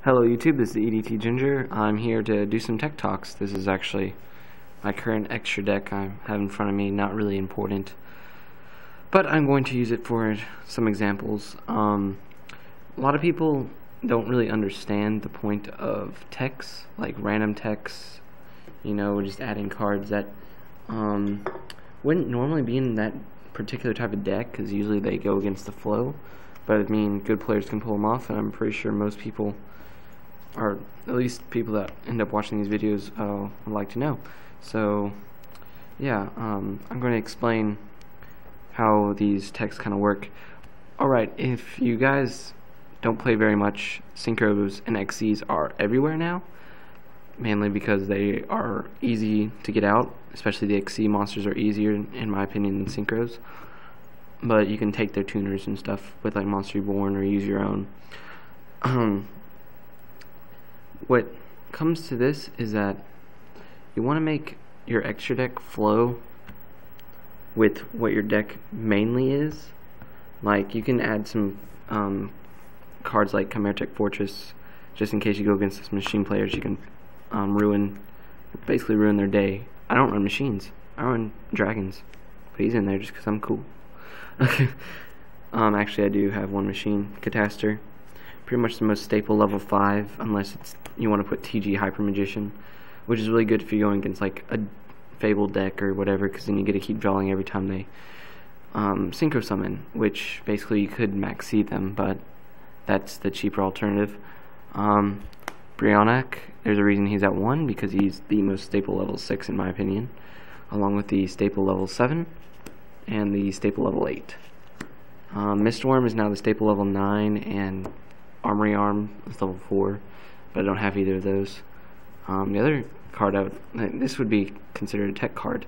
Hello YouTube, this is EDT Ginger. I'm here to do some tech talks. This is actually my current extra deck I have in front of me, not really important. But I'm going to use it for some examples. A lot of people don't really understand the point of techs, like random techs, just adding cards that wouldn't normally be in that particular type of deck, because usually they go against the flow. But I mean, good players can pull them off, and I'm pretty sure most people, or at least people that end up watching these videos, would like to know. So yeah, I'm going to explain how these techs kind of work. Alright, if you guys don't play very much, Synchros and XCs are everywhere now, mainly because they are easy to get out. Especially the XC monsters are easier, in my opinion, than Synchros. But you can take their tuners and stuff with like Monster Reborn or use your own. What comes to this is that you want to make your extra deck flow with what your deck mainly is. Like, you can add some cards like Chimeratech Fortress, just in case you go against some machine players. You can basically ruin their day. I don't run machines, I run dragons, but he's in there just because I'm cool. Actually I do have one machine, Catastor. Pretty much the most staple level 5, unless you want to put TG Hyper Magician, which is really good if you're going against like a Fable deck or whatever, because then you get to keep drawing every time they Synchro Summon, which basically you could max seed them, but that's the cheaper alternative. Brionac, there's a reason he's at 1, because he's the most staple level 6 in my opinion, along with the staple level 7 and the staple level 8. Mistworm is now the staple level 9, and Armory Arm is level 4, but I don't have either of those. The other card this would be considered a tech card.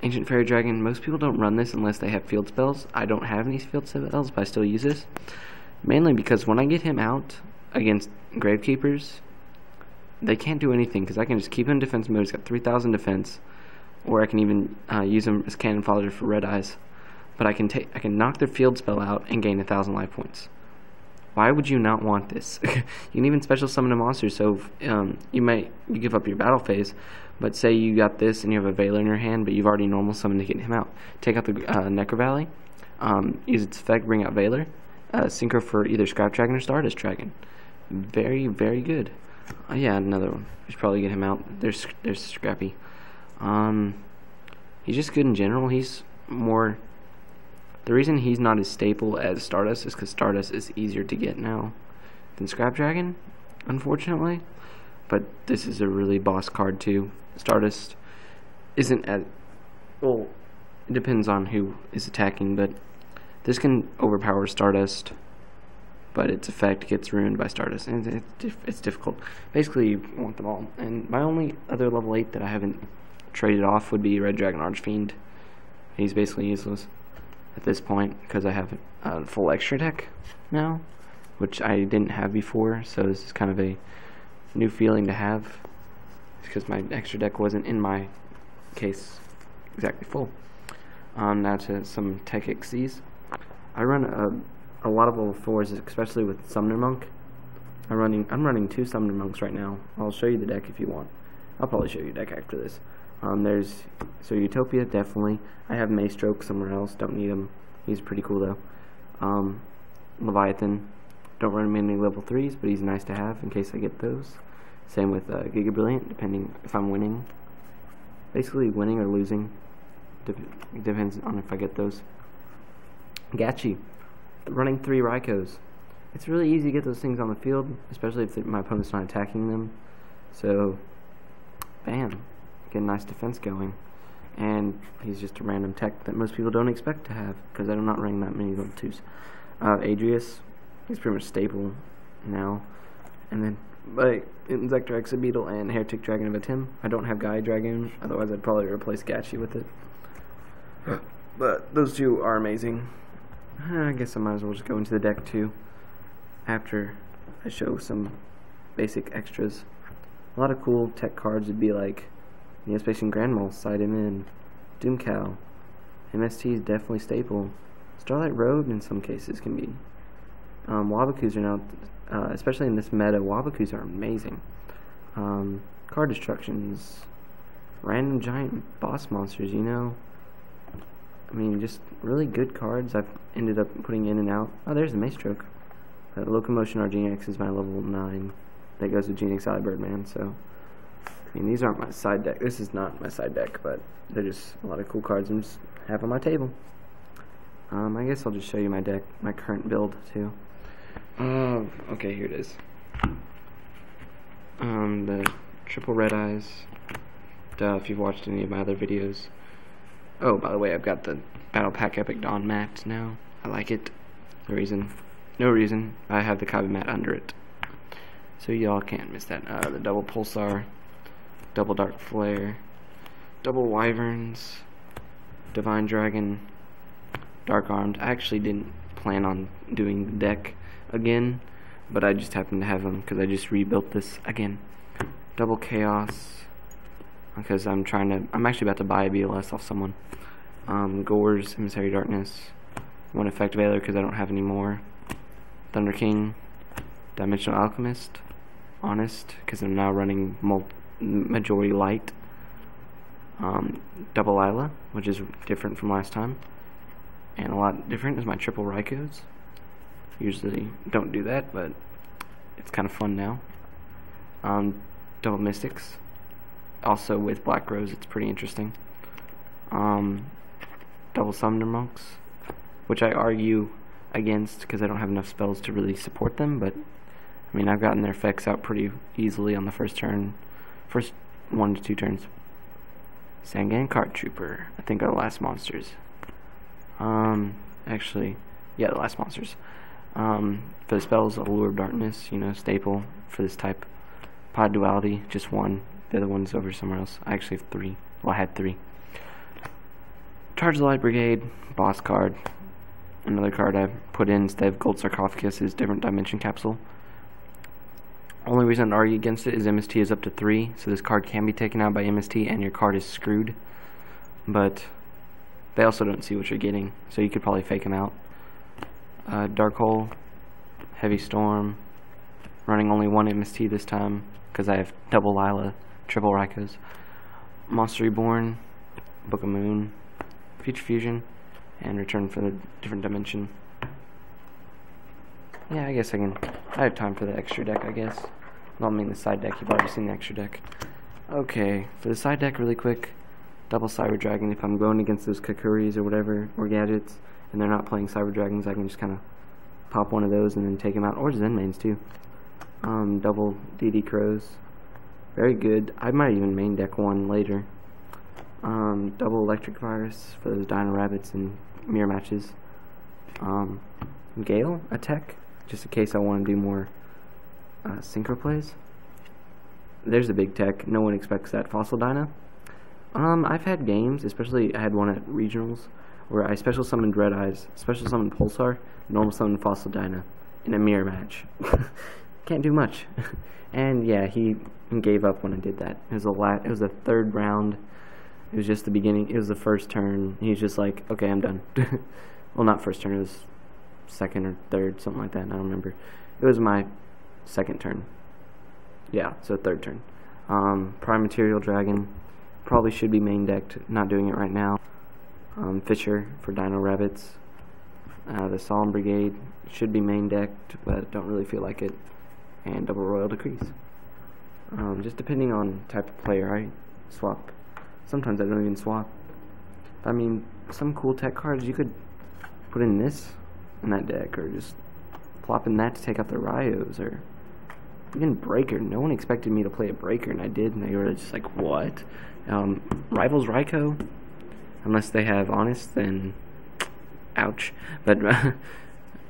Ancient Fairy Dragon, most people don't run this unless they have field spells. I don't have any field spells, but I still use this. Mainly because when I get him out against Gravekeepers, they can't do anything, because I can just keep him in defense mode. He's got 3,000 defense, or I can even use him as Cannon Fodder for Red Eyes. But I can knock their field spell out and gain 1,000 life points. Why would you not want this? You can even special summon a monster, so you give up your battle phase, but say you got this and you have a Veiler in your hand, but you've already normal summoned to get him out. Take out the Necro Valley, use its effect, bring out Veiler, Synchro for either Scrap Dragon or Stardust Dragon. Very, very good. Yeah, another one. We should probably get him out. There's Scrappy. He's just good in general. He's more... The reason he's not as staple as Stardust is because Stardust is easier to get now than Scrap Dragon, unfortunately. But this is a really boss card too. Stardust isn't as... Well, it depends on who is attacking, but this can overpower Stardust, but its effect gets ruined by Stardust, and it's difficult. Basically, you want them all. And my only other level 8 that I haven't traded off would be Red Dragon Archfiend. He's basically useless at this point, because I have a full extra deck now, which I didn't have before, so this is kind of a new feeling to have, because my extra deck wasn't in my case exactly full. Now to some tech XCs. I run a lot of level 4s, especially with Summoner Monk. I'm running 2 Summoner Monks right now. I'll show you the deck if you want. I'll probably show you the deck after this. So Utopia, definitely. I have Maestroke somewhere else, don't need him. He's pretty cool though. Leviathan, don't run many level 3s, but he's nice to have in case I get those. Same with Giga Brilliant, depending if I'm winning. Basically winning or losing, depends on if I get those. Gachi, running 3 Raikos. It's really easy to get those things on the field, especially if my opponent's not attacking them. So, bam, get a nice defense going. And he's just a random tech that most people don't expect to have, because I'm not running that many level 2s. Adrius, he's pretty much stable now. And then, but Insector Exobeetle and Heretic Dragon of Atim. I don't have Gaia Dragon, otherwise I'd probably replace Gachi with it. But those 2 are amazing. I guess I might as well just go into the deck too, after I show some basic extras. A lot of cool tech cards would be like Neospatian Grandmal, Side him in, Doomcow. MST is definitely staple. Starlight Road in some cases can be Wabakus are now, especially in this meta, Wabakus are amazing. Card destructions, random giant boss monsters, you know. I mean, just really good cards I've ended up putting in and out. Oh, there's the Maestroke. Locomotion RGX is my level 9. That goes with Genix Alley Birdman, so... I mean, these aren't my side deck. This is not my side deck, but they're just a lot of cool cards I'm just have on my table. I guess I'll just show you my deck, my current build, too. Okay, here it is. The triple red eyes. Duh, if you've watched any of my other videos. Oh, by the way, I've got the Battle Pack Epic Dawn mat now. I like it. No reason. I have the Kabi mat under it. So y'all can't miss that. The double Pulsar, double Dark Flare, double Wyverns, Divine Dragon, Dark Armed. I actually didn't plan on doing the deck again, but I just happened to have them because I just rebuilt this again. Double Chaos, because I'm actually about to buy a BLS off someone. Gore's Emissary Darkness, one Effect Veiler because I don't have any more. Thunder King, Dimensional Alchemist, Honest because I'm now running majority light. Double Isla, which is different from last time, and a lot different is my triple Raikos. Usually don't do that, but it's kind of fun now. Double Mystics, also with Black Rose, it's pretty interesting. Double Summoner Monks, which I argue against because I don't have enough spells to really support them, but I mean, I've gotten their effects out pretty easily on the first 1 to 2 turns. Sangan Card Trooper, I think are the last monsters. Actually, yeah, the last monsters. For the spells, Allure of Darkness, you know, staple for this type. Pod Duality, just 1. The other one's over somewhere else. I actually have 3. Well, I had 3. Charge the Light Brigade, boss card. Another card I put in instead of Gold Sarcophagus is Different Dimension Capsule. Only reason I'd argue against it is MST is up to 3, so this card can be taken out by MST and your card is screwed. But they also don't see what you're getting, so you could probably fake them out. Dark Hole, Heavy Storm, running only 1 MST this time because I have double Lila, triple Raikos. Monster Reborn, Book of Moon, Future Fusion, and Return for the Different Dimension. Yeah, I guess I have time for the extra deck, I guess. Well, I mean the side deck, you've already seen the extra deck. Okay, for the side deck really quick, double Cyber Dragon. If I'm going against those Kakuris or whatever, or Gadgets, and they're not playing Cyber Dragons, I can just kind of pop one of those and then take them out, or Zen Mains too. Double DD Crows, very good. I might even main deck one later. Double Electric Virus for those Dino Rabbits and mirror matches. Gale Attack, just in case I want to do more synchro plays. There's a big tech, no one expects that. Fossil Dino. I've had games, especially I had one at regionals, where I special summoned Red Eyes, special summoned Pulsar, normal summoned Fossil Dino in a mirror match. Can't do much. And yeah, he gave up when I did that. It was the 3rd round. It was just the beginning. It was the first turn. He was just like, okay, I'm done. Well, not first turn. It was 2nd or 3rd, something like that. I don't remember. It was my 2nd turn. Yeah, so 3rd turn. Prime Material Dragon. Probably should be main decked. Not doing it right now. Fisher for Dino Rabbits. The Solemn Brigade should be main decked, but don't really feel like it. And Double Royal Decrees. Just depending on type of player, I swap. Sometimes I don't even swap. I mean, some cool tech cards you could put in this in that deck, or just plop in that to take out the Ryos, or even Breaker. No one expected me to play a Breaker, and I did, and they were just like, what? Rivals Raikou, unless they have Honest, then ouch. But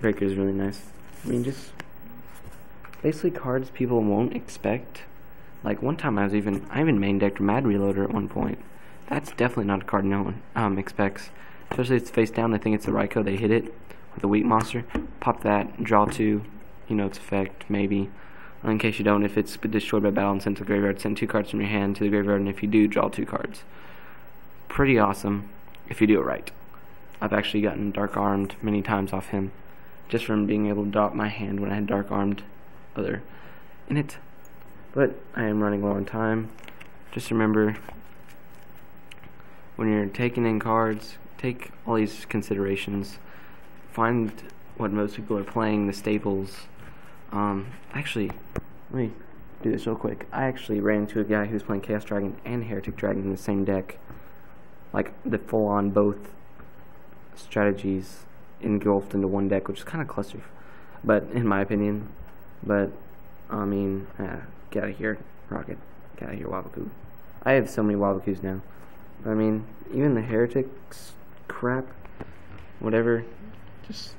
Breaker is really nice. I mean, just basically cards people won't expect. Like one time I even main decked Mad Reloader at one point. That's definitely not a card no one expects. Especially if it's face down, they think it's a Raikou, they hit it with a weak monster. Pop that, draw 2, you know its effect, maybe. In case you don't, if it's destroyed by battle and sent to the graveyard, send 2 cards from your hand to the graveyard, and if you do, draw 2 cards. Pretty awesome if you do it right. I've actually gotten Dark Armed many times off him just from being able to drop my hand when I had Dark Armed other in it. But I am running low on time. Just remember, when you're taking in cards, take all these considerations. Find what most people are playing, the staples. Actually, let me do this real quick. I actually ran into a guy who was playing Chaos Dragon and Heretic Dragon in the same deck. Like, the full-on both strategies engulfed into one deck, which is kind of cluster, but in my opinion. But, I mean, get out of here, Rocket. Get out of here, Wabaku. I have so many Wabakus now. But, I mean, even the Heretics crap, whatever, just,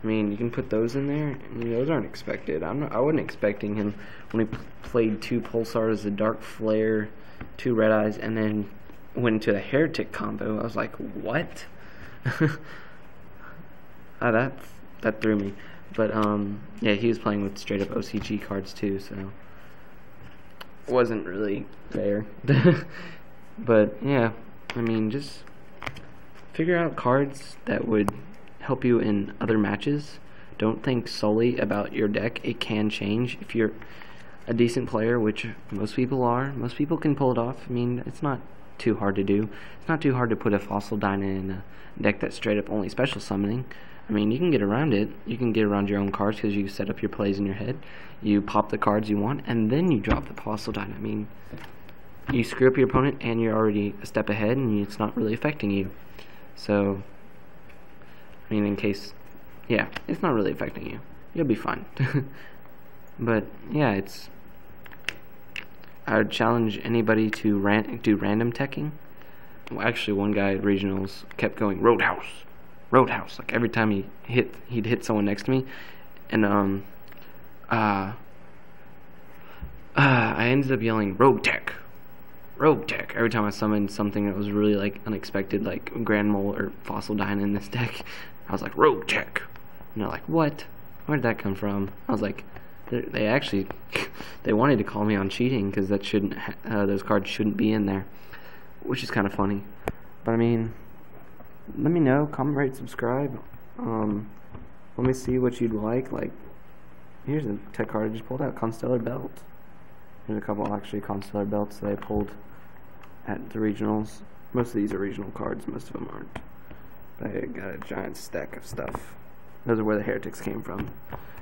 I mean, you can put those in there. I mean, those aren't expected. I wasn't expecting him when he played 2 Pulsars, a Dark Flare, 2 Red Eyes, and then went to the Heretic combo. I was like, what? That threw me. But yeah, he was playing with straight up OCG cards too, so wasn't really fair. But yeah, I mean, just figure out cards that would help you in other matches. Don't think solely about your deck. It can change if you're a decent player, which most people are. Most people can pull it off. I mean, it's not too hard to do. It's not too hard to put a Fossil Dyna in a deck that's straight up only special summoning. I mean, you can get around it. You can get around your own cards because you set up your plays in your head. You pop the cards you want, and then you drop the Fossil Dyna. I mean, you screw up your opponent, and you're already a step ahead, and it's not really affecting you. So, I mean, in case, yeah, it's not really affecting you. You'll be fine. But, yeah, I would challenge anybody to do random teching. Well, actually, one guy at Regionals kept going, Roadhouse. Roadhouse. Like, every time he'd hit someone next to me. And, I ended up yelling, Rogue Tech. Rogue Tech. Every time I summoned something that was really, like, unexpected, like Grand Mole or Fossil Dyna in this deck, I was like, Rogue Tech. And they're like, what? Where did that come from? I was like, they actually, they wanted to call me on cheating because that shouldn't, those cards shouldn't be in there, which is kind of funny. But I mean, let me know, comment, rate, subscribe. Let me see what you'd like. Like, here's a tech card I just pulled out, Constellar Belt. There's a couple actually Constellar Belts that I pulled at the regionals. Most of these are regional cards, most of them aren't. But I got a giant stack of stuff. Those are where the Heretics came from.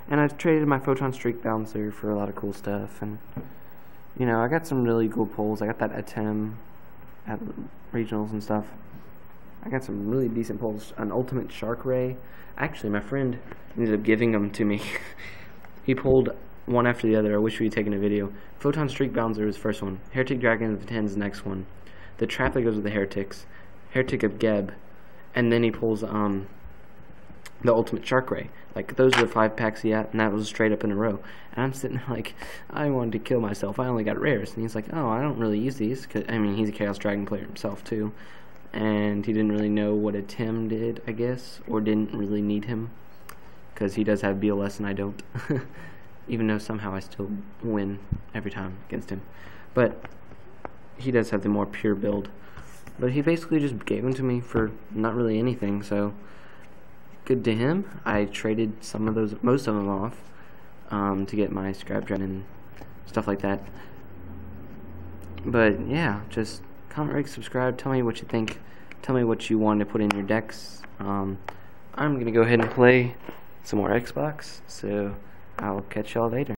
And I traded my Photon Streak Bouncer for a lot of cool stuff. And, you know, I got some really cool pulls. I got that Atem at regionals and stuff. I got some really decent pulls. An Ultimate Shark Ray. Actually, my friend ended up giving them to me. He pulled one after the other. I wish we had taken a video. Photon Streak Bouncer was the first one. Heretic Dragon of the 10 is the next one. The Trap that goes with the Heretics. Heretic of Geb. And then he pulls the Ultimate Shark Ray. Like, those are the 5 packs he had, and that was straight up in a row. And I'm sitting there like, I wanted to kill myself. I only got rares. And he's like, oh, I don't really use these. Cause, I mean, he's a Chaos Dragon player himself, too. And he didn't really know what a Tim did, I guess. Or didn't really need him. Because he does have BLS and I don't. Even though somehow I still win every time against him. But he does have the more pure build. But he basically just gave them to me for not really anything, so good to him. I traded most of them off to get my Scrap Dragon and stuff like that. But yeah, just comment, rate, subscribe. Tell me what you think. Tell me what you want to put in your decks. I'm gonna go ahead and play some more Xbox. So I'll catch y'all later.